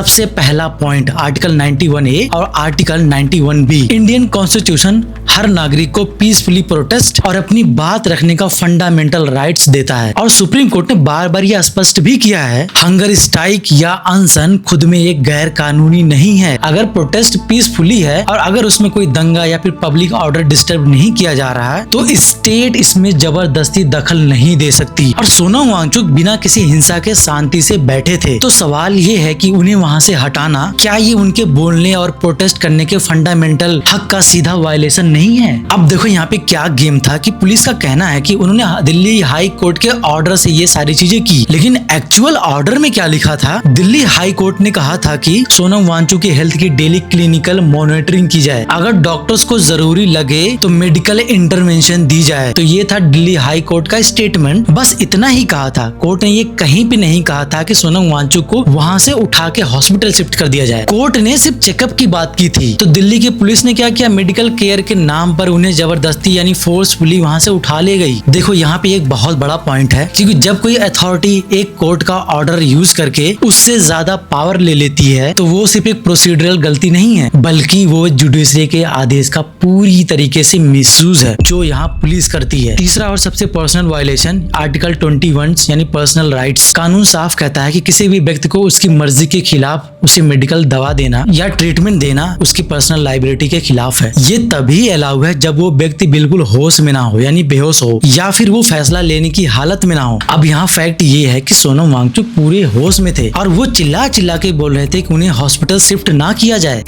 सबसे पहला point article 91A और आर्टिकल 91B। इंडियन कॉन्स्टिट्यूशन हर नागरिक को पीसफुली प्रोटेस्ट और अपनी बात रखने का फंडामेंटल राइट्स देता है। और सुप्रीम कोर्ट ने बार बार यह स्पष्ट भी किया है, हंगर स्ट्राइक या अनशन खुद में एक गैर कानूनी नहीं है। अगर प्रोटेस्ट पीसफुली है और अगर उसमें कोई दंगा या फिर पब्लिक ऑर्डर डिस्टर्ब नहीं किया जा रहा है तो स्टेट इसमें जबरदस्ती दखल नहीं दे सकती। और सोनम वांगचुक बिना किसी हिंसा के शांति से बैठे थे, तो सवाल ये है कि उन्हें वहां से हटाना क्या ये उनके बोलने और प्रोटेस्ट करने के फंडामेंटल हक का सीधा वायलेशन नहीं है? अब देखो यहाँ पे क्या गेम था कि पुलिस का कहना है कि उन्होंने दिल्ली हाई कोर्ट के ऑर्डर से ये सारी चीजें की, लेकिन एक्चुअल ऑर्डर में क्या लिखा था? दिल्ली हाई कोर्ट ने कहा था कि सोनम वांगचुक की हेल्थ की डेली क्लिनिकल मॉनिटरिंग की जाए, अगर डॉक्टर्स को जरूरी लगे तो मेडिकल इंटरवेंशन दी जाए। तो ये था दिल्ली हाई कोर्ट का स्टेटमेंट, बस इतना ही कहा था। कोर्ट ने ये कहीं भी नहीं कहा था कि सोनम वांगचुक को वहां से उठा के हॉस्पिटल शिफ्ट कर दिया जाए। कोर्ट ने सिर्फ चेकअप की बात की थी। तो दिल्ली की पुलिस ने क्या किया, मेडिकल केयर के नाम पर उन्हें जबरदस्ती यानी फोर्सफुली वहां से उठा ले गई। देखो यहाँ पे एक बहुत बड़ा पॉइंट है, क्योंकि जब कोई अथॉरिटी एक कोर्ट का ऑर्डर यूज करके उससे ज्यादा पावर ले लेती है तो वो सिर्फ एक प्रोसीडरल गलती नहीं है, बल्कि वो जुडिशरी के आदेश का पूरी तरीके से मिसयूज है जो यहाँ पुलिस करती है। तीसरा और सबसे पर्सनल वायलेशन आर्टिकल 21 यानी पर्सनल राइट्स। कानून साफ कहता है कि किसी भी व्यक्ति को उसकी मर्जी के खिलाफ उसे मेडिकल दवा देना या ट्रीटमेंट देना उसकी पर्सनल लाइबिलिटी के खिलाफ है। ये तभी अलाउ है जब वो व्यक्ति बिल्कुल होश में ना हो यानी बेहोश हो, या फिर वो फैसला लेने की हालत में ना हो। अब यहाँ फैक्ट ये है कि सोनम वांगचुक पूरे होश में थे और वो चिल्ला चिल्ला के बोल रहे थे कि उन्हें हॉस्पिटल शिफ्ट ना किया जाए।